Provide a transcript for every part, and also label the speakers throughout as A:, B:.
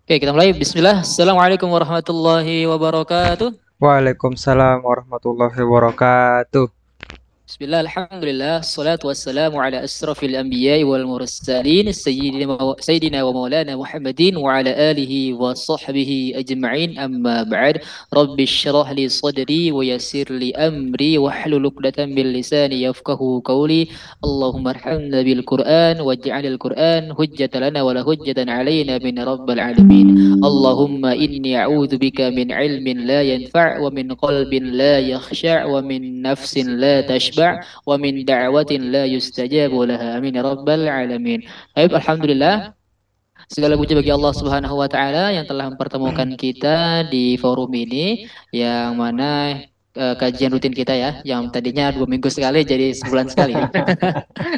A: Oke, kita mulai. Bismillah. Assalamualaikum warahmatullahi wabarakatuh.
B: Waalaikumsalam warahmatullahi wabarakatuh.
A: Bismillah, alhamdulillah, salatu wassalamu ala asrafil anbiya'i wal mursalin, sayyidina wa maulana Muhammadin wa ala alihi wa sahbihi ajma'in, amma ba'd. Rabbi syrah li sadri wa yassir li amri wa hlul 'uqdatam min lisani yafqahu qawli. Allahumma arhamna bil Qur'an waj'alil Qur'an hujjatan lana wa la hujjatan 'alaina min rabbil alamin. Allahumma inni a'udzu bika min ilmin la yanfa' wa min qalbin la yakhsha' wa min nafsin la tashba' wa min da'watin la yustajabu laha amin ya rabbal alamin. Baik, alhamdulillah, segala puji bagi Allah Subhanahu wa taala yang telah mempertemukan kita di forum ini, yang mana kajian rutin kita ya, yang tadinya 2 minggu sekali jadi sebulan sekali.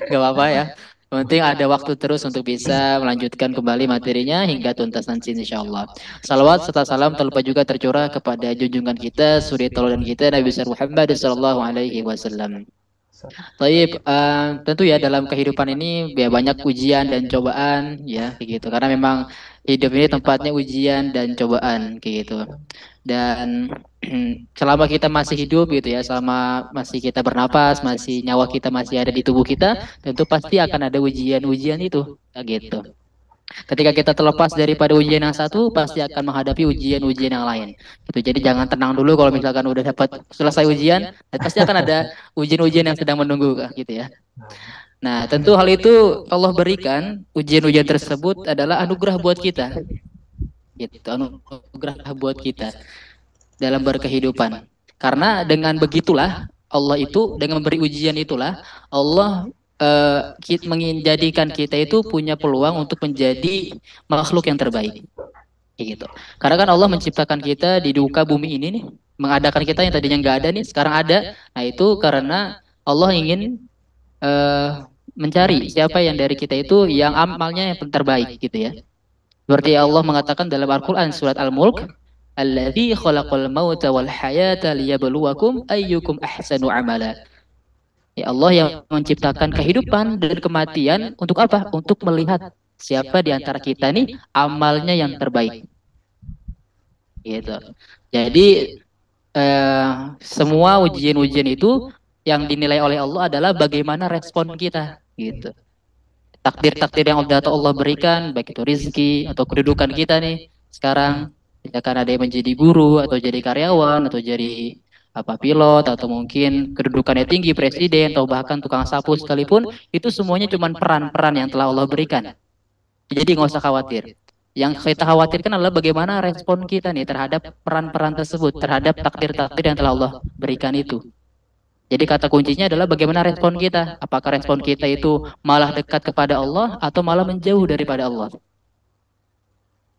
A: Gak apa-apa ya. Yang penting ada waktu terus untuk bisa melanjutkan kembali materinya hingga tuntas nanti insya Allah. Salawat serta salam tak lupa juga tercurah kepada junjungan kita, suri tauladan kita, Nabi besar Muhammad sallallahu alaihi wasallam. Taib, tentu ya dalam kehidupan ini ya banyak ujian dan cobaan ya kayak gitu. Karena memang hidup ini tempatnya ujian dan cobaan kayak gitu. Dan selama kita masih hidup gitu ya, selama masih kita bernapas, masih nyawa kita masih ada di tubuh kita, tentu pasti akan ada ujian-ujian itu kayak gitu. Ketika kita terlepas daripada ujian yang satu, pasti akan menghadapi ujian-ujian yang lain. Gitu. Jadi jangan tenang dulu kalau misalkan udah dapat selesai ujian, pasti akan ada ujian-ujian yang sedang menunggu, gitu ya. Nah, tentu hal itu Allah berikan ujian-ujian tersebut adalah anugerah buat kita, gitu. Anugerah buat kita dalam berkehidupan. Karena dengan begitulah Allah itu dengan memberi ujian itulah Allah menjadikan kita itu punya peluang untuk menjadi makhluk yang terbaik. Kayak gitu. Karena kan Allah menciptakan kita di muka bumi ini nih, mengadakan kita yang tadinya nggak ada nih, sekarang ada. Nah itu karena Allah ingin eh, mencari siapa yang dari kita itu yang amalnya yang terbaik gitu ya. Seperti Allah mengatakan dalam Al-Quran surat Al-Mulk, Alladzi khalaqal mauta wal hayata liyabluwakum ayyukum ahsanu amala. Ya Allah yang menciptakan kehidupan dan kematian untuk apa? Untuk melihat siapa di antara kita nih amalnya yang terbaik. Gitu. Jadi semua ujian-ujian itu yang dinilai oleh Allah adalah bagaimana respon kita. Gitu. Takdir-takdir yang Allah berikan, baik itu rizki atau kedudukan kita nih sekarang, misalkan ada yang menjadi guru atau jadi karyawan atau jadi apa pilot atau mungkin kedudukannya tinggi presiden atau bahkan tukang sapu sekalipun, itu semuanya cuma peran-peran yang telah Allah berikan. Jadi nggak usah khawatir. Yang kita khawatirkan adalah bagaimana respon kita nih terhadap peran-peran tersebut, terhadap takdir-takdir yang telah Allah berikan itu. Jadi kata kuncinya adalah bagaimana respon kita. Apakah respon kita itu malah dekat kepada Allah atau malah menjauh daripada Allah.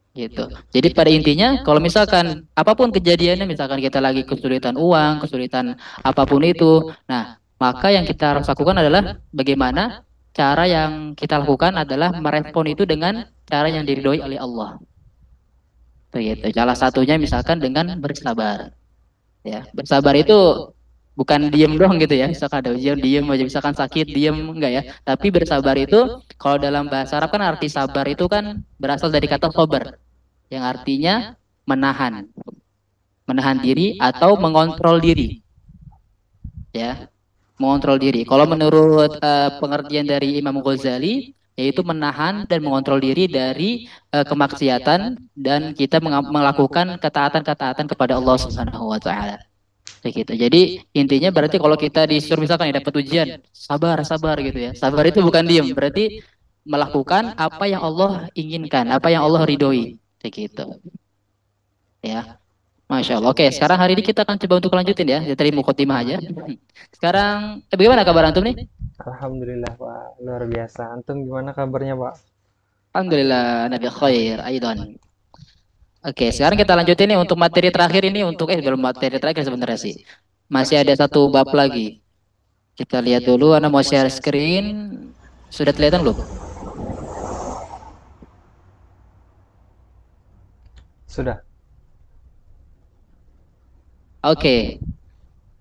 A: Gitu. Jadi pada intinya kalau misalkan apapun kejadiannya, misalkan kita lagi kesulitan uang, kesulitan apapun itu, nah maka yang kita harus lakukan adalah bagaimana cara yang kita lakukan adalah merespon itu dengan cara yang diridhoi oleh Allah. Begitu. Salah satunya misalkan dengan bersabar. Ya, bersabar itu bukan diem doang gitu ya. Misalkan ada ujian diem aja, misalkan sakit diem enggak ya. Tapi bersabar itu kalau dalam bahasa Arab kan arti sabar itu kan berasal dari kata sober yang artinya menahan, menahan diri atau mengontrol diri, ya, mengontrol diri. Kalau menurut pengertian dari Imam Ghazali, yaitu menahan dan mengontrol diri dari kemaksiatan dan kita melakukan ketaatan-ketaatan kepada Allah Subhanahu wa taala. Begitu. Jadi intinya berarti kalau kita disuruh misalkan ya dapat ujian, sabar, sabar gitu ya. Sabar itu bukan diem, berarti melakukan apa yang Allah inginkan, apa yang Allah ridhoi. Begitu. Ya. Masya Allah. Oke, sekarang hari ini kita akan coba untuk lanjutin ya. Ya tadi mukhodimah aja. Sekarang, bagaimana kabar antum nih?
B: Alhamdulillah Pak, luar biasa. Antum gimana kabarnya Pak?
A: Alhamdulillah, Nabi khair, Aidon. Oke, sekarang kita lanjutin nih untuk materi terakhir ini untuk belum materi terakhir sebenarnya sih. Masih ada satu bab lagi. Kita lihat dulu, Anda mau share screen. Sudah kelihatan belum?
B: Sudah.
A: Oke,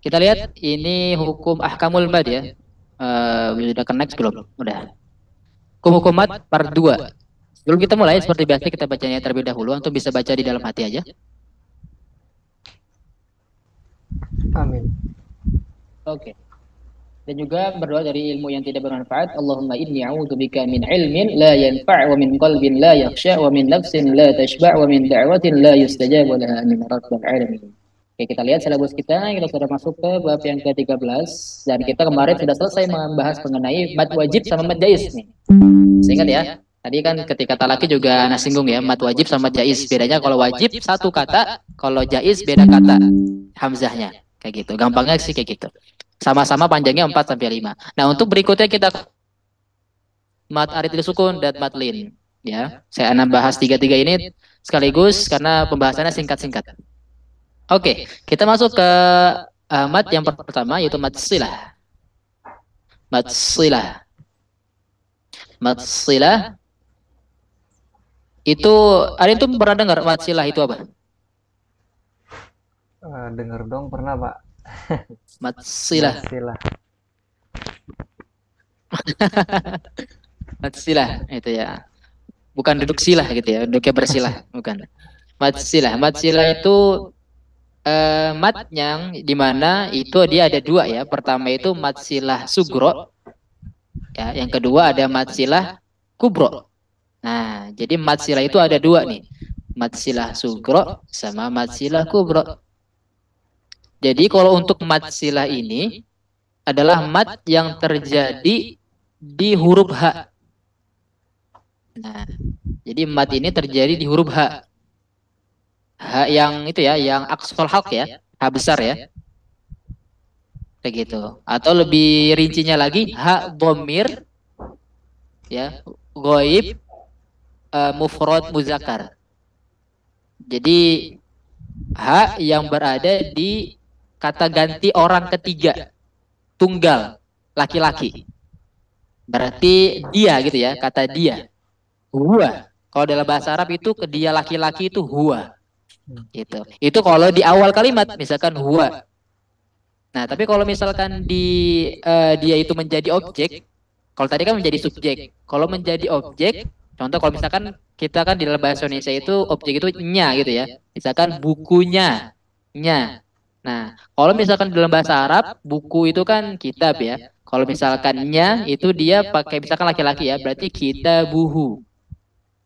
A: kita lihat ini hukum ahkamul mad ya. Sudah connect belum? Udah. Hukum hukum mad part 2. Sebelum kita mulai, seperti biasa kita bacanya terlebih dahulu. Antum bisa baca di dalam hati aja.
B: Amin.
A: Oke. Dan juga berdoa dari ilmu yang tidak bermanfaat. Allahumma inni a'udzubika min ilmin la yanfa' wa min qalbin la yakhsha wa min nafsin la tashba' wa min da'watin la yustajab laha min rabbil alamin. Oke, kita lihat silabus kita sudah masuk ke bab yang ke-13 dan kita kemarin sudah selesai membahas mengenai mad wajib sama mad jaiz nih. Ingat ya, tadi kan ketika talaki juga ana singgung ya, mad wajib sama mad jaiz. Bedanya kalau wajib satu kata, kalau jaiz beda kata hamzahnya. Kayak gitu. Gampangnya sih kayak gitu. Sama-sama panjangnya 4 sampai 5. Nah, untuk berikutnya kita mat arid sukun dan mat lin ya. Saya akan bahas tiga-tiga ini sekaligus karena pembahasannya singkat-singkat. Oke, kita masuk ke mat yang pertama yaitu mat silah. Mat silah. Mat silah itu ada itu pernah dengar mat silah itu apa?
B: Dengar dong pernah, Pak.
A: Mat silah.
B: Silah.
A: Mat silah itu ya. Bukan duduk silah gitu ya, duduknya bersilah, bukan. Mat silah. Mat silah itu mat yang dimana itu dia ada dua ya. Pertama itu mat silah sugro, ya. Yang kedua ada mat silah kubro. Nah, jadi mat silah itu ada dua nih, mat silah sugro sama mat silah kubro. Jadi kalau untuk mat silah ini adalah mat yang terjadi di huruf H. Nah, jadi mat ini terjadi di huruf H. H yang itu ya, yang aksol hak ya, H besar ya. Kayak gitu. Atau lebih rincinya lagi H dhamir ya, ghaib mufrad muzakkar. Jadi H yang berada di kata ganti orang ketiga, tunggal, laki-laki. Berarti dia gitu ya, kata dia. Huwa. Kalau dalam bahasa Arab itu ke dia laki-laki itu huwa. Gitu. Itu kalau di awal kalimat misalkan huwa. Nah, tapi kalau misalkan di dia itu menjadi objek, kalau tadi kan menjadi subjek. Kalau menjadi objek, contoh kalau misalkan kita kan di dalam bahasa Indonesia itu objek itu nya gitu ya. Misalkan bukunya, nya. Nah, kalau misalkan dalam bahasa Arab, buku itu kan kitab ya. Kalau misalkan nya itu dia pakai misalkan laki-laki ya, berarti kita buhu.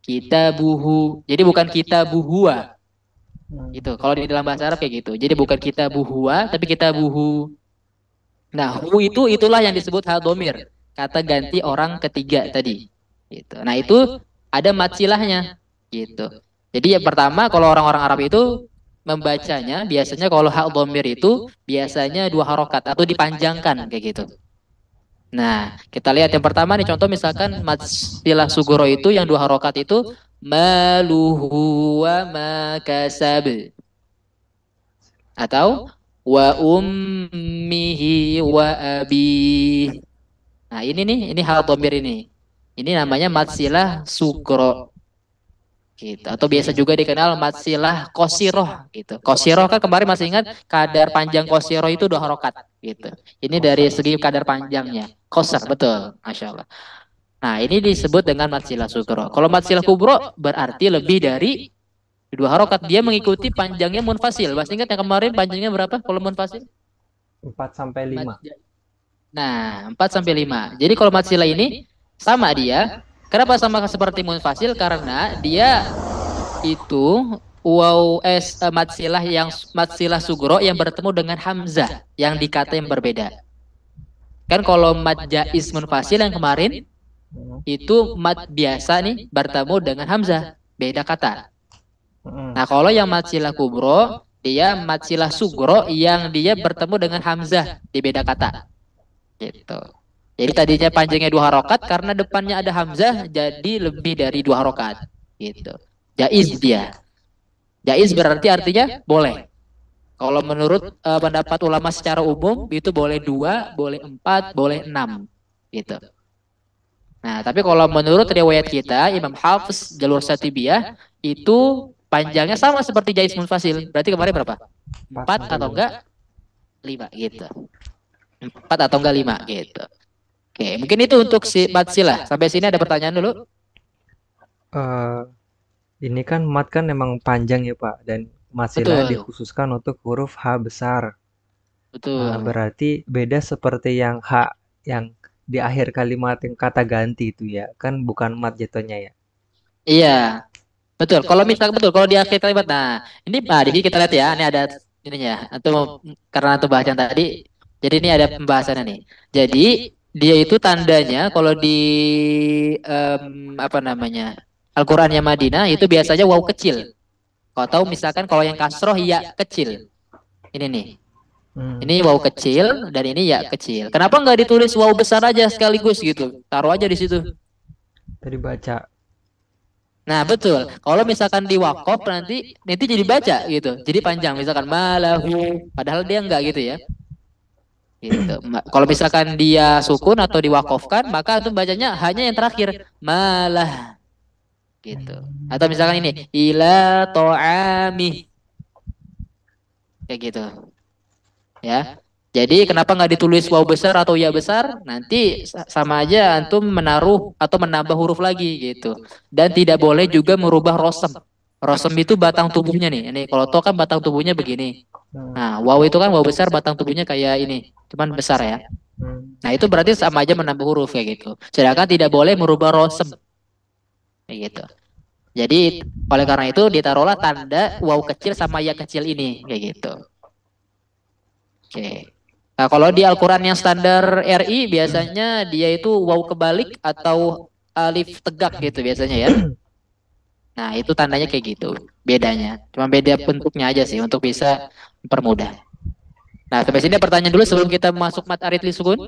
A: Kita buhu. Jadi bukan kita buhua. Gitu. Kalau di dalam bahasa Arab kayak gitu. Jadi bukan kita buhua, tapi kita buhu. Nah, hu itu itulah yang disebut hal domir. Kata ganti orang ketiga tadi. Gitu. Nah, itu ada mat silahnya. Gitu. Jadi yang pertama kalau orang-orang Arab itu membacanya biasanya kalau hal domir itu biasanya 2 harokat atau dipanjangkan kayak gitu. Nah, kita lihat yang pertama nih contoh misalkan mat silah sugoro itu yang 2 harokat itu maluhu wa makasab atau wa ummihi wa abi. Nah, ini nih, ini hal domir ini. Ini namanya mat silah sugro. Gitu. Atau biasa juga dikenal mat silah kosiroh gitu. Kosiroh kan kemarin masih ingat kadar panjang kosiroh itu 2 harokat gitu. Ini dari segi kadar panjangnya. Kosar betul, Masya Allah. Nah, ini disebut dengan mat silah sugro. Kalau mat silah kubro berarti lebih dari 2 harokat. Dia mengikuti panjangnya munfasil. Masih ingat yang kemarin panjangnya berapa kalau munfasil?
B: 4 sampai 5.
A: Nah, 4 sampai 5. Jadi kalau mat silah ini sama dia. Kenapa sama seperti munfasil? Karena dia itu mat silah sugro yang bertemu dengan hamzah yang di kata yang berbeda. Kan kalau mat jaiz munfasil yang kemarin itu mat biasa nih bertemu dengan hamzah, beda kata. Nah, kalau yang mat silah kubro, dia mat silah sugro yang dia bertemu dengan hamzah di beda kata. Gitu. Jadi tadinya panjangnya 2 harokat karena depannya ada hamzah jadi lebih dari 2 harokat. Gitu. Jaiz dia. Jaiz berarti artinya boleh. Kalau menurut pendapat ulama secara umum itu boleh 2, boleh 4, boleh 6. Gitu. Nah, tapi kalau menurut riwayat kita Imam Hafiz Jalur Satibiyah itu panjangnya sama seperti jaiz munfasil. Berarti kemarin berapa? 4 atau enggak 5 gitu. 4 atau enggak 5 gitu. Oke, mungkin itu untuk si mat silah. Sampai sini ada pertanyaan dulu?
B: eh, ini kan mat kan memang panjang ya Pak, dan mat sila
A: Betul,
B: dikhususkan untuk huruf H besar.
A: betul.
B: Berarti beda seperti yang H yang di akhir kalimat yang kata ganti itu ya, kan bukan mat jatuhnya ya.
A: Iya, betul. Kalau misalkan betul, kalau di akhir kalimat, nah ini di sini kita lihat ya, ini ada ininya. Atau karena itu bahas yang tadi, jadi ini ada pembahasannya nih. Jadi dia itu tandanya kalau di apa namanya Al-Qur'annya Madinah itu biasanya waw kecil. Kau tahu misalkan kalau yang kasroh ya kecil. Ini nih.
B: Hmm,
A: Ini waw kecil dan ini ya kecil. Kenapa nggak ditulis waw besar aja sekaligus gitu? Taruh aja di situ.
B: tadi baca.
A: Nah, betul. Kalau misalkan di wakaf nanti jadi baca gitu. Jadi panjang misalkan malahu padahal dia enggak gitu ya. Gitu. Kalau misalkan dia sukun atau diwakafkan, maka itu bacanya hanya yang terakhir malah gitu. Atau misalkan ini ila to'ami kayak gitu ya. Jadi kenapa nggak ditulis waw besar atau ya besar? Nanti sama aja antum menaruh atau menambah huruf lagi gitu. Dan tidak boleh juga merubah rosem. Rosem itu batang tubuhnya nih. Ini kalau to kan batang tubuhnya begini.
B: Hmm,
A: Nah, waw itu kan waw besar batang tubuhnya kayak ini. Cuman besar ya.
B: hmm.
A: Nah, itu berarti sama aja menambah huruf kayak gitu. Sedangkan tidak boleh merubah rosem kayak gitu. Jadi oleh karena itu ditaruhlah tanda waw kecil sama ya kecil ini kayak gitu. Oke. Nah, kalau di Al-Quran yang standar RI biasanya dia itu waw kebalik atau alif tegak gitu biasanya ya. Nah, itu tandanya kayak gitu. Bedanya. Cuma beda bentuknya aja sih untuk bisa mempermudah. Nah, sampai sini ada pertanyaan dulu sebelum kita masuk mat arid li sukun.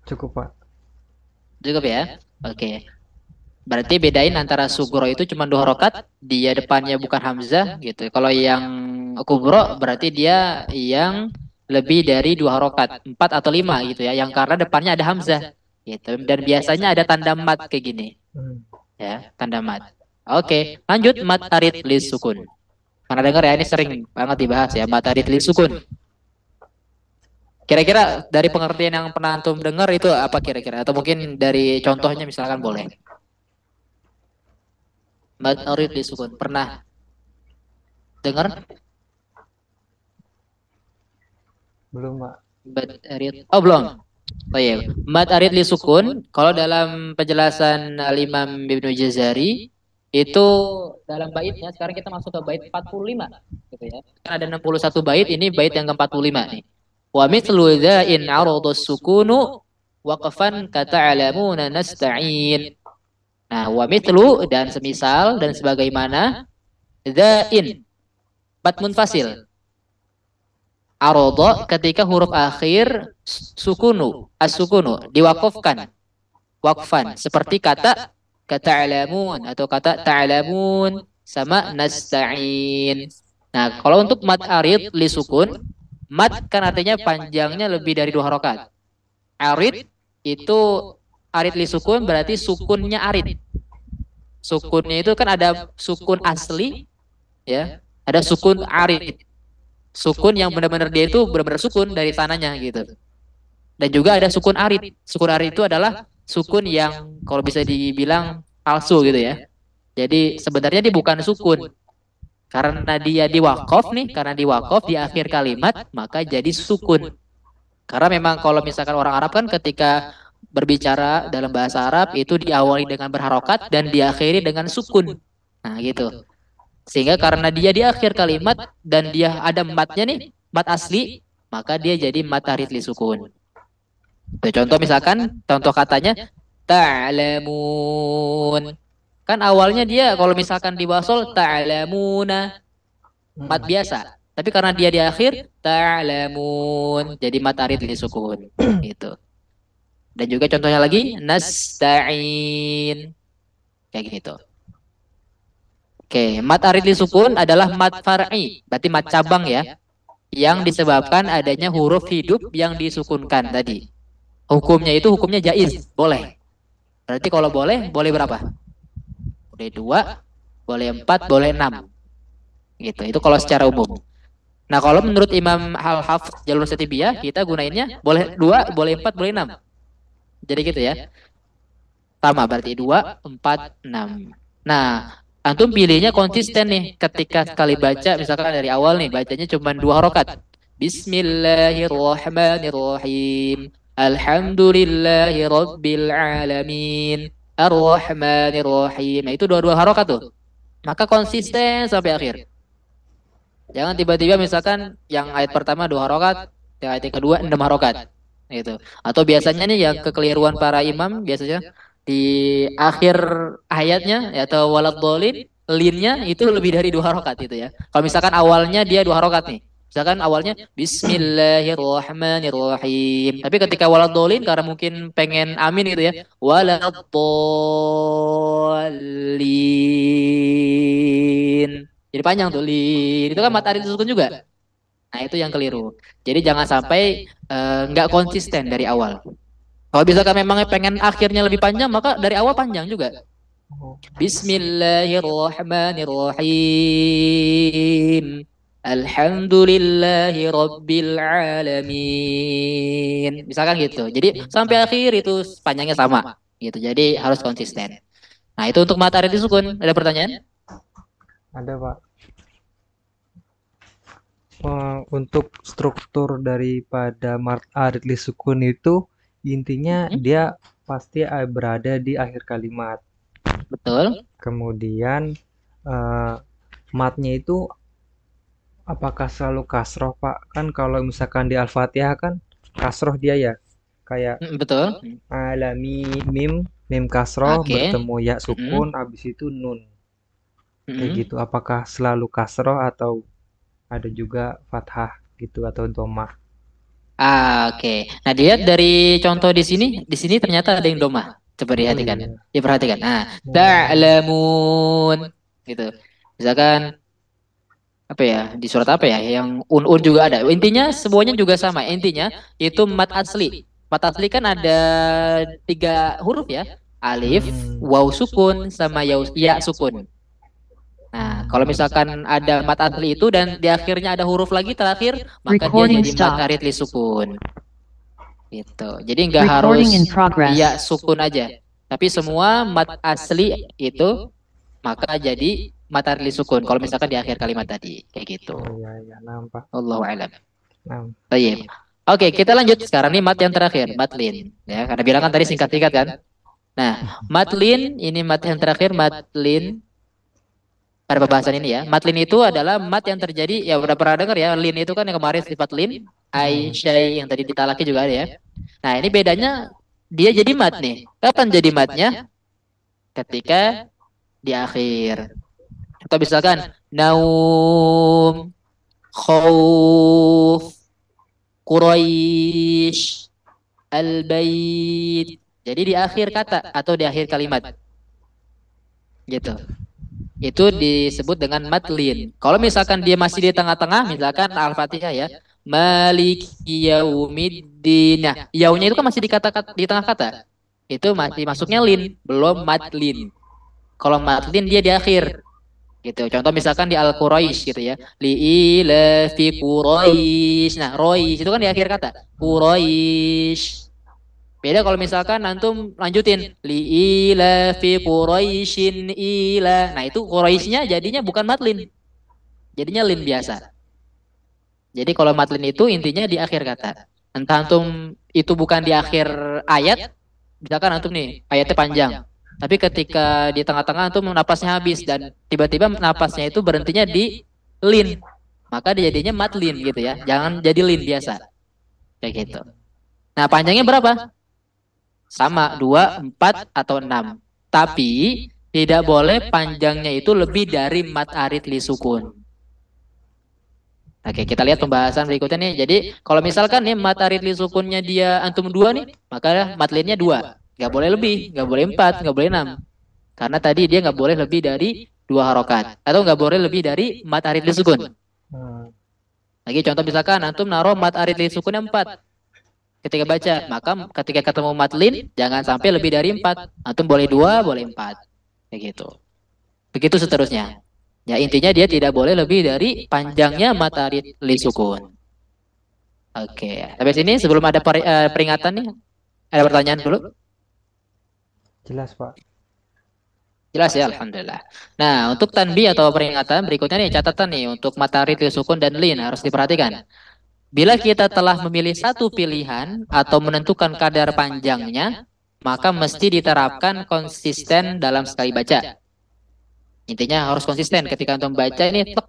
B: Cukup Pak.
A: Cukup ya. Oke. Berarti bedain antara sugro itu cuma 2 rokat, dia depannya bukan hamzah gitu. Kalau yang kubro berarti dia yang lebih dari 2 rokat, 4 atau 5 gitu ya. Yang karena depannya ada hamzah gitu. Dan biasanya ada tanda mat kayak gini
B: Hmm.
A: ya, tanda mat. Oke, lanjut mat arid li sukun. Pernah dengar ya, ini sering banget dibahas ya, mat arid li sukun. Kira-kira dari pengertian yang pernah antum dengar itu apa kira-kira? Atau mungkin dari contohnya misalkan boleh. Mat arid li sukun. Pernah dengar?
B: Belum Pak.
A: Mad arid. Oh belum. Oh iya. Mad arid li sukun. Kalau dalam penjelasan Al-Imam Ibnu Jazari itu dalam baitnya sekarang kita masuk ke bait 45 gitu ya. Kan ada 61 bait, ini bait yang ke-45 nih. Wa mithlu dza'in 'aradus sukunu waqfan kata'lamuna nasta'in. Nah, wa mithlu dan semisal dan sebagaimana dza'in bat munfasil. Arodo ketika huruf akhir sukunu, as-sukunu diwakafkan, wakfan seperti kata alamun atau kata ta'lamun sama nasta'in. Nah, kalau untuk mat arid li sukun, mat kan artinya panjangnya lebih dari 2 rokat. Arid itu arid li sukun berarti sukunnya arid. Sukunnya itu kan ada sukun asli ya, ada sukun arid. Sukun yang benar-benar dia itu benar-benar sukun dari sananya gitu. Dan juga ada sukun arid. Sukun arid itu adalah sukun yang kalau bisa dibilang palsu gitu ya. Jadi sebenarnya dia bukan sukun. Karena dia di wakaf nih, karena di wakaf di akhir kalimat, maka jadi sukun. Karena memang kalau misalkan orang Arab kan ketika berbicara dalam bahasa Arab itu diawali dengan berharokat dan diakhiri dengan sukun. Nah gitu. Sehingga karena dia di akhir kalimat dan dia ada matnya nih, mat asli, maka dia jadi mat arid li sukun. Tuh, contoh misalkan, contoh katanya ta'lamun. Kan awalnya dia kalau misalkan di wasol ta'lamuna, mat
B: Hmm.
A: biasa. Tapi karena dia di akhir ta'lamun, jadi mat arid li sukun. Gitu. Dan juga contohnya lagi nasta'in kayak gitu. Oke, mat arid li sukun adalah mat far'i, berarti mat cabang ya, yang disebabkan adanya huruf hidup yang disukunkan tadi. Hukumnya jaiz, boleh. Berarti kalau boleh, boleh berapa? Boleh 2, boleh 4, boleh 6. Gitu. Itu kalau secara umum. Nah, kalau menurut Imam Al-Hafidz Jalur Setibiyah, kita gunainnya boleh 2, boleh 4, boleh 6. Jadi gitu ya. Sama berarti 2, 4, 6. Nah, antum pilihnya konsisten nih ketika sekali baca, misalkan dari awal nih bacanya cuma 2 harokat. Bismillahirrahmanirrahim. Alhamdulillahi Rabbil Alamin. Ar-Rahmanirrahim. Nah, itu dua-dua harokat tuh. Maka konsisten sampai akhir. Jangan tiba-tiba misalkan yang ayat pertama 2 harokat, yang ayat yang kedua 6 harokat. Gitu. Atau biasanya nih yang kekeliruan para imam biasanya di akhir ayatnya ya, atau waladhdallin linnya itu lebih dari 2 harokat itu ya. Kalau misalkan awalnya dia 2 harokat nih. Misalkan awalnya Bismillahirrahmanirrahim. Tapi ketika waladhdallin karena mungkin pengen amin gitu ya. Waladhdallin. Jadi panjang tuh lin. Itu kan
B: Oh,
A: matahari disukun juga. Nah, itu yang keliru. Jadi jangan sampai nggak konsisten dari awal. Kalau misalkan memang pengen akhirnya lebih panjang, maka dari awal panjang juga.
B: oh,
A: Bismillahirrahmanirrahim. Alhamdulillahi Rabbil Alamin. Misalkan gitu. Jadi sampai akhir itu panjangnya sama. Gitu. Jadi harus konsisten. Nah, itu untuk mata arif sukun. Ada pertanyaan?
B: ada Pak. Untuk struktur daripada aritli sukun itu intinya
A: Hmm,
B: dia pasti berada di akhir kalimat.
A: betul.
B: Kemudian eh, matnya itu apakah selalu kasroh Pak? Kan kalau misalkan di Al-Fatihah kan kasroh dia ya. Kayak
A: Betul.
B: alami mim mim kasroh
A: Oke.
B: bertemu ya sukun
A: Mm-mm.
B: habis itu nun. Kayak
A: Mm-mm.
B: gitu. Apakah selalu kasroh atau ada juga fathah gitu atau domah?
A: Oke. Nah, dilihat dari contoh di sini ternyata ada yang domah. Coba
B: Oh
A: diperhatikan.
B: iya.
A: Diperhatikan. Nah,
B: Oh,
A: ta'lamun gitu. Misalkan apa ya? Di surat apa ya? Yang un juga ada. Intinya semuanya juga sama. Intinya itu mat asli. Mat asli kan ada 3 huruf ya. Alif,
B: mm-mm.
A: waw sukun, sama ya sukun. Nah, kalau misalkan ada mat asli itu dan di akhirnya ada huruf lagi terakhir, maka dia
C: Recording
A: jadi mat
C: stopped.
A: arid li sukun. Gitu. Jadi nggak harus
C: Recording in
A: iya
C: progress.
A: sukun aja. Tapi semua mat asli itu maka jadi mat arid li sukun. Kalau misalkan di akhir kalimat tadi, kayak gitu.
B: Oh iya iya nampak.
A: Allahu a'lam.
B: Nah,
A: Tayyib. Oke, kita lanjut sekarang nih mat yang terakhir, matlin. Ya, karena bilang kan tadi singkat-singkat kan. Nah, matlin ini mat yang terakhir, matlin pada pembahasan ini ya. Matlin itu adalah mat yang terjadi, ya udah pernah dengar ya, lin itu kan yang kemarin sifat lin, ai,
B: mm,
A: syai yang tadi ditalaki juga ada ya. Nah, ini bedanya dia jadi mat nih. Kapan jadi matnya? Ketika di akhir. Atau misalkan naum, khauf, Quraisy, al-bait. Jadi di akhir kata atau di akhir kalimat gitu. Itu disebut dengan matlin. Kalau misalkan dia masih di tengah-tengah, misalkan Al-Fatihah ya, Maliki Yaumiddin. Nah, yaunya itu kan masih di kata, di tengah kata. Itu masih masuknya lin, belum matlin. Kalau matlin dia di akhir gitu. Contoh misalkan di Al-Quraisy gitu ya. Li ila fi Quraisy. Nah, Quraisy itu kan di akhir kata. Quraisy. Beda kalau misalkan antum lanjutin li ila fi Quraisyin ila. Nah, itu Quraisynya jadinya bukan matlin, jadinya lin biasa. Jadi kalau matlin itu intinya di akhir kata. Entah antum itu bukan di akhir ayat, misalkan antum nih ayatnya panjang. Tapi ketika di tengah-tengah antum napasnya habis dan tiba-tiba napasnya itu berhentinya di lin, maka dia jadinya matlin gitu ya. Jangan jadi lin biasa. Kayak gitu. Nah, panjangnya berapa? Sama 2, 4, atau 6. Tapi tidak boleh panjangnya itu lebih dari mat arid li sukun. Oke, kita lihat pembahasan berikutnya nih. Jadi kalau misalkan nih mat arid li sukunnya dia antum 2 nih, maka mat linnya 2. Nggak boleh lebih, nggak boleh 4, nggak boleh 6. Karena tadi dia nggak boleh lebih dari 2 harokat. Atau nggak boleh lebih dari mat arid li sukun.
B: mm,
A: Lagi contoh misalkan antum naruh mat arid li sukunnya 4 ketika baca, maka ketika ketemu matlin jangan sampai lebih dari 4. Antum boleh 2, boleh 4. Kayak gitu. Begitu seterusnya. Ya intinya dia tidak boleh lebih dari panjangnya matahari li sukun. Oke. Sampai sini sebelum ada peringatan nih, ada pertanyaan dulu.
B: jelas Pak.
A: Jelas ya, alhamdulillah. Nah, untuk tanbih atau peringatan berikutnya nih catatan nih untuk matahari sukun dan lin harus diperhatikan. Bila kita telah memilih satu pilihan atau menentukan kadar panjangnya, maka mesti diterapkan konsisten dalam sekali baca. Intinya harus konsisten ketika untuk membaca ini, tek,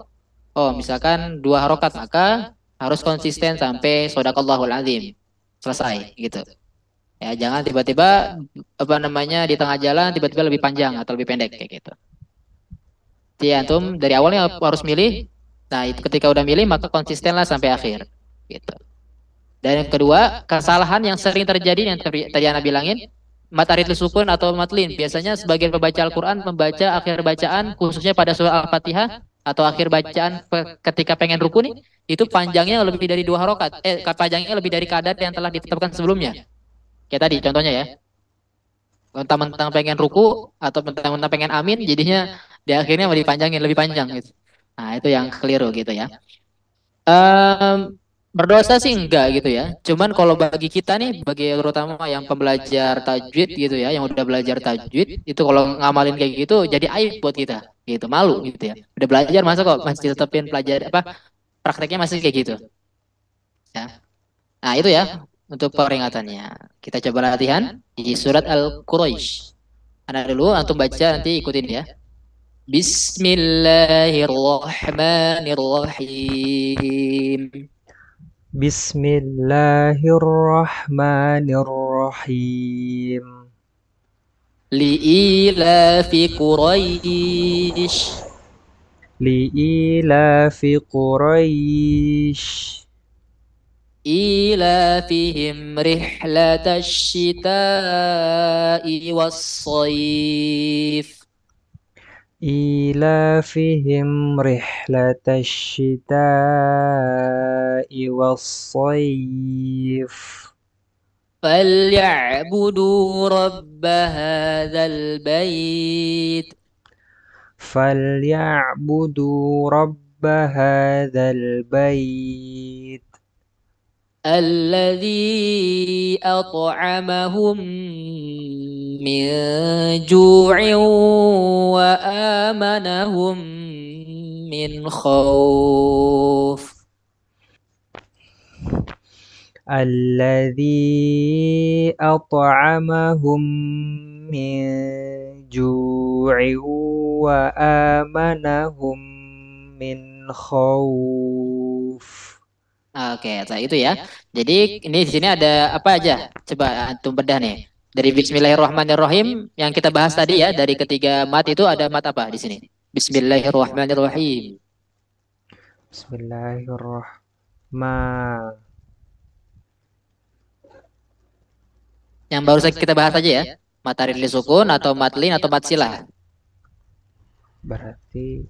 A: oh misalkan 2 harokat, maka harus konsisten sampai sodakallahul azim. Selesai gitu. Ya, jangan tiba-tiba apa namanya di tengah jalan tiba-tiba lebih panjang atau lebih pendek kayak gitu. Jadi antum dari awalnya harus milih. Nah, itu ketika udah milih maka konsistenlah sampai akhir. Gitu. Dan yang kedua, kesalahan yang sering terjadi yang tadi Anda bilangin, mataridul sukun atau matlin. Biasanya sebagian pembaca Al-Quran membaca akhir bacaan, khususnya pada surah Al-Fatihah, atau akhir bacaan ketika pengen ruku nih, itu panjangnya lebih dari 2 harokat. Panjangnya lebih dari kadar yang telah ditetapkan sebelumnya. Kayak tadi contohnya ya. Mentang-mentang pengen ruku, atau mentang-mentang pengen amin, jadinya di akhirnya mau dipanjangin, lebih panjang gitu. Nah, itu yang keliru gitu ya. Em, Berdosa sih enggak gitu ya. Cuman kalau bagi kita nih, bagi terutama yang pembelajar tajwid gitu ya, yang udah belajar tajwid, itu kalau ngamalin kayak gitu jadi aib buat kita, gitu, malu gitu ya. Udah belajar masa kok masih tetepin pelajar apa prakteknya masih kayak gitu. Ya. Nah itu ya untuk peringatannya. Kita coba latihan di surat Al-Quraisy. Anak dulu, antum baca nanti ikutin ya. Bismillahirrahmanirrahim.
B: Bismillahirrahmanirrahim.
A: لإيلاف قريش
B: Li'ilafi Quraisy.
A: إيلافهم رحلة الشتاء والصيف
B: إيلافهم رحلة الشتاء والصيف.
A: فليعبدوا رب هذا البيت
B: فليعبدوا رب هذا البيت
A: الذي أطعمهم من جوع وآمنهم من خوف
B: الذي أطعمهم من جوع وآمنهم من خوف.
A: Oke, nah itu ya. Jadi ini di sini ada apa aja? Coba antum bedah nih. Dari Bismillahirrahmanirrahim yang kita bahas tadi ya, dari ketiga mat itu ada mat apa di sini? Bismillahirrahmanirrahim.
B: Bismillahirrahmanirrahim.
A: Yang baru saja kita bahas aja ya. Matarin li sukun atau matlin atau matsilah.
B: Berarti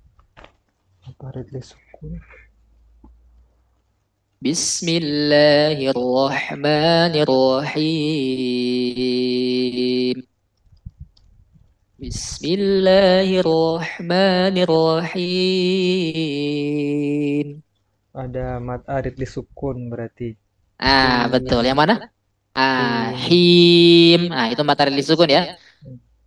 B: apa ridley sukun?
A: Bismillahirrahmanirrahim. Bismillahirrahmanirrahim.
B: Ada mat arid di sukun berarti.
A: Betul. Yang mana?
B: Him.
A: Him. Itu materi sukun ya.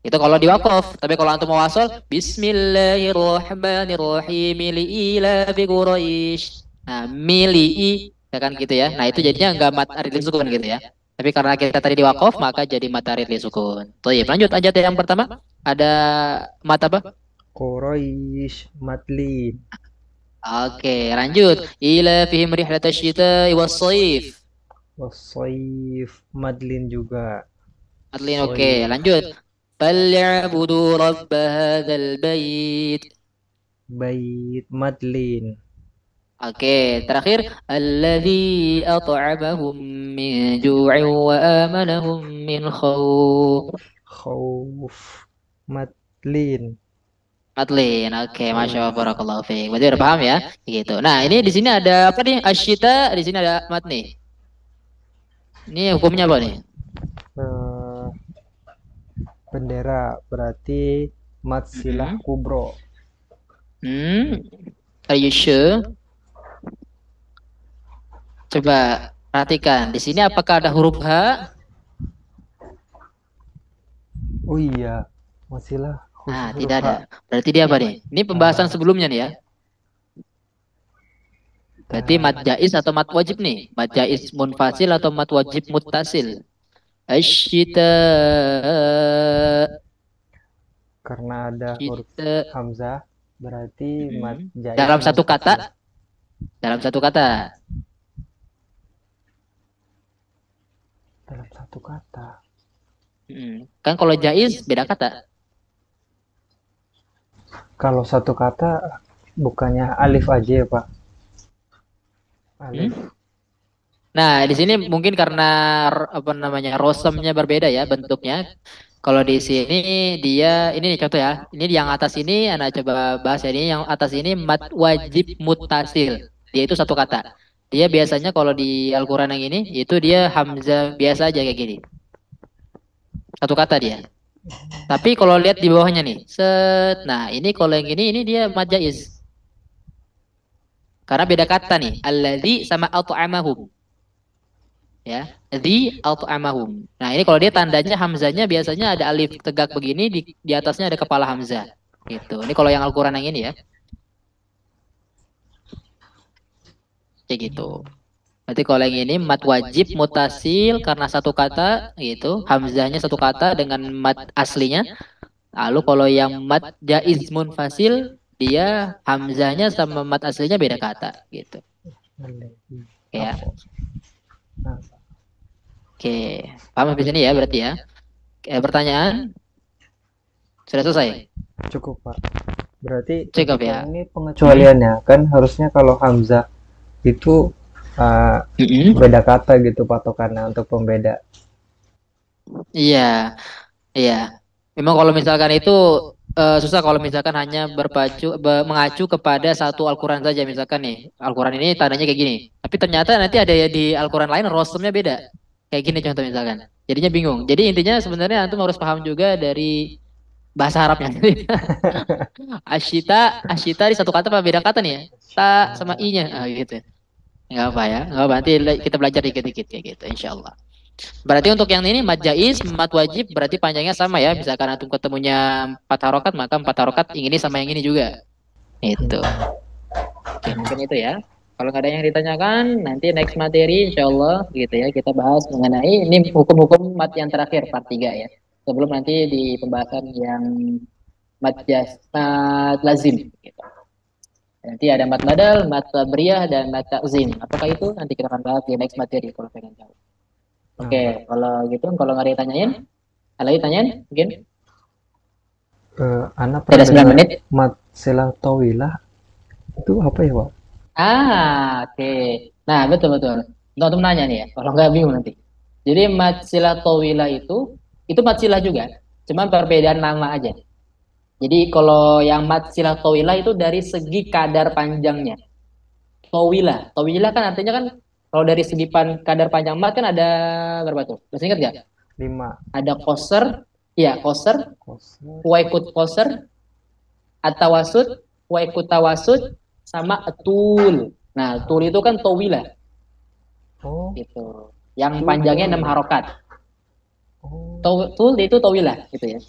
A: Itu kalau di wakaf. Tapi kalau antum mau wasol, Bismillahirrahmanirrahim. Mili'ila fi Quraisy. Mili'i. Ya kan gitu ya. Nah, itu jadinya enggak materi sukun gitu ya. Tapi karena kita tadi di wakaf, maka jadi materi sukun. Tuh ya, lanjut aja yang pertama. Ada mat apa?
B: Quraisy matlin.
A: Oke, lanjut. Ila fihim rihlatash syita'i was-shaif.
B: Wasoif madlin juga.
A: Adlin, oke,
B: Soif.
A: lanjut. Falyabudu rabb hadzal bait.
B: Bait madlin.
A: Oke, terakhir alladzi at'amahum min ju'in wa amanahum min khauf.
B: Khauf madlin.
A: Adlin, oke, masya Allah, barakallahu fiik. Berarti udah paham ya, gitu. Nah, ini di sini ada apa nih? Asyita, di sini ada mat nih. Ini hukumnya apa nih?
B: Eh, bendera berarti matsilah kubro.
A: Are you sure? Coba perhatikan. Di sini apakah ada huruf H?
B: Oh iya, matsilah
A: Ah,
B: Huruf
A: tidak
B: H.
A: ada. Berarti dia apa nih? Ini pembahasan sebelumnya nih ya. Berarti mad
B: Eh,
A: jaiz atau mad wajib nih? Mad jaiz munfasil atau mad wajib muttasil? Asyita.
B: karena ada huruf
A: Syita.
B: hamzah, berarti mat
A: Mm-mm.
B: jaiz
A: Dalam satu
B: munfasil.
A: kata, dalam satu kata.
B: Dalam satu kata.
A: Kan kalau jaiz beda kata.
B: Kalau satu kata bukannya alif aja ya, Pak? Alif.
A: Hmm? Nah, di sini mungkin karena apa namanya rosemnya berbeda ya bentuknya. Kalau di sini dia ini nih contoh ya. Ini yang atas ini Anda coba bahas ya, ini yang atas ini mat wajib mutasil. Dia itu satu kata. Dia biasanya kalau di Al-Qur'an yang ini itu dia hamzah biasa aja kayak gini. Satu kata dia. Tapi kalau lihat di bawahnya nih, set. Nah, ini kalau yang ini dia mad jaiz. Karena beda kata nih. Alladzi sama at'amahum. Ya, di at'amahum. Nah, ini kalau dia tandanya hamzanya biasanya ada alif tegak begini di atasnya ada kepala hamzah. Gitu. Ini kalau yang Al-Qur'an yang ini ya, kayak gitu. Berarti kalau yang ini mat wajib mutasil karena satu kata gitu, hamzahnya satu kata dengan mat aslinya. Lalu kalau yang mat jaiz munfasil dia hamzahnya sama mat aslinya beda kata gitu.
B: Alif.
A: Ya.
B: Apa? Nah,
A: Oke, paham sampai sini ya berarti ya. Pertanyaan sudah selesai.
B: cukup, Pak. Berarti
A: Cukup
B: untuk
A: ya.
B: yang ini pengecualiannya kan harusnya kalau hamzah itu
A: Mm-mm.
B: beda kata gitu patokannya untuk pembeda.
A: Iya, iya. Memang kalau misalkan itu susah kalau misalkan hanya mengacu kepada satu Al-Quran saja. Misalkan nih, Al-Quran ini tandanya kayak gini. Tapi ternyata nanti ada ya di Al-Quran lain rosumnya beda. Kayak gini contoh misalkan. Jadinya bingung. Jadi intinya sebenarnya antum harus paham juga dari bahasa Arabnya. Asyita, asyita di satu kata apa beda kata nih ya? Ta sama i-nya. Ah, gitu. Enggak apa ya. Enggak apa. Nanti kita belajar dikit-dikit kayak gitu, insya Allah. Berarti untuk yang ini mat jaiz, mat wajib berarti panjangnya sama ya. Misalkan antum ketemunya 4 harokat, maka 4 harokat yang ini sama yang ini juga. Itu. Oke, mungkin itu ya. Kalau nggak ada yang ditanyakan, nanti next materi insya Allah gitu ya. Kita bahas mengenai ini hukum-hukum mat yang terakhir part 3 ya. Sebelum nanti di pembahasan yang mat lazim. Gitu. Nanti ada mat badal, mat tabriyah, dan mat ta'zim. Apakah itu? Nanti kita akan bahas di next materi kalau pengen tahu.
B: Nah,
A: Oke,
B: Pak,
A: kalau gitu, kalau nggak ada yang tanyain, ada lagi tanyain? Mungkin?
B: Ana
A: Ada
B: pernah
A: 9
B: dengar
A: menit.
B: mat silatowilah itu apa ya, Pak?
A: Oke. Nah, betul-betul. Untuk nanya nih ya, kalau nggak bingung nanti. Jadi matsilah towila itu matsilah juga. Cuman perbedaan nama aja. Jadi kalau yang matsilah towila itu dari segi kadar panjangnya. Towila. Towila kan artinya kan kalau dari segi kadar panjang mat kan ada berapa tuh? Masih ingat nggak?
B: 5
A: Ada koser, iya koser,
B: koser.
A: waikut koser, atawasud, waikut tawasud, sama tul. Nah, tul itu kan towila
B: Oh,
A: gitu. Yang
B: itu
A: panjangnya 6
B: tawilah.
A: harokat.
B: Oh,
A: Tul itu tawilah gitu ya.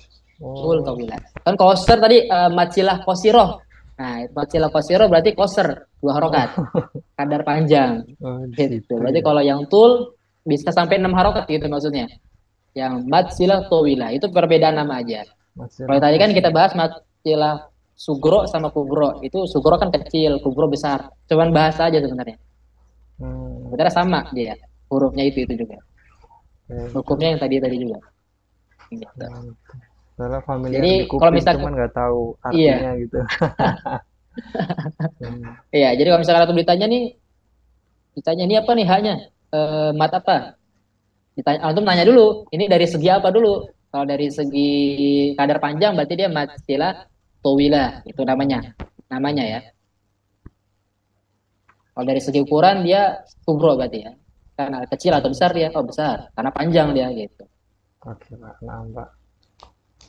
A: Tul
B: oh,
A: tawilah. Kan koser tadi macilah kosiroh. Nah, macilah kosiroh berarti koser 2 harokat.
B: oh,
A: Kadar panjang
B: oh, di
A: gitu.
B: situ
A: Berarti
B: ya.
A: kalau yang tul bisa sampai 6 harokat gitu maksudnya. Yang matsilah tawilah itu perbedaan nama aja. Kalau
B: Masalah
A: tadi kan kita
B: koser.
A: bahas matsilah sugro sama kubro. Itu sugro kan kecil, kubro besar. Cuman bahasa aja sebenarnya.
B: Hmm,
A: Sebenarnya sama dia. Hurufnya itu juga.
B: kayak gitu.
A: Hukumnya yang tadi juga. Gitu.
B: Hmm, soalnya familiar
A: Jadi
B: di
A: kalau
B: kuping
A: misalkan
B: cuman nggak tahu artinya
A: iya,
B: gitu. Hmm,
A: iya. Jadi kalau misalkan aku ditanya ini apa nih haknya? Mat apa? Ditanya, antum nanya dulu. Ini dari segi apa dulu? Kalau dari segi kadar panjang berarti dia mat istilah towila itu namanya. Namanya ya. Kalau dari segi ukuran dia kubro berarti ya. Karena kecil atau besar dia? Oh besar. Karena panjang dia gitu.
B: oke, Pak. Nah, Pak.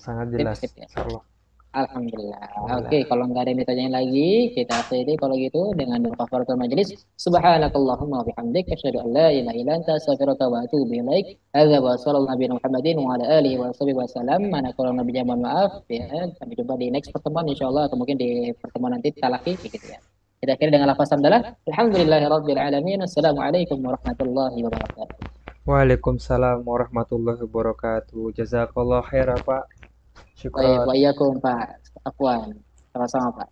B: Sangat
A: Sip,
B: jelas.
A: sip ya.
B: Insyaallah.
A: Alhamdulillah. Oke,
B: Alhamdulillah.
A: kalau nggak ada yang ditanyain lagi, kita akhiri kalau gitu dengan doa kafaratul majelis. Subhanakallahumma wa bihamdik asyhadu an la ilaha illa anta astaghfiruka wa atubu ilaik. Hadza wa sallallahu nabiyana Muhammadin wa ala alihi wa sahbihi wasallam. Mana kalau nabi mohon maaf ya. Sampai jumpa di next pertemuan insyaallah atau mungkin di pertemuan nanti talaki gitu ya. Kita akhiri dengan lafaz hamdalah. Alhamdulillahirabbil alamin. Assalamualaikum warahmatullahi wabarakatuh.
B: Waalaikumsalam warahmatullahi wabarakatuh. Jazakallah khair, Pak.
A: Baik,
B: Syukron.
A: wa iyyakum Pak Afwan. Sama-sama Pak.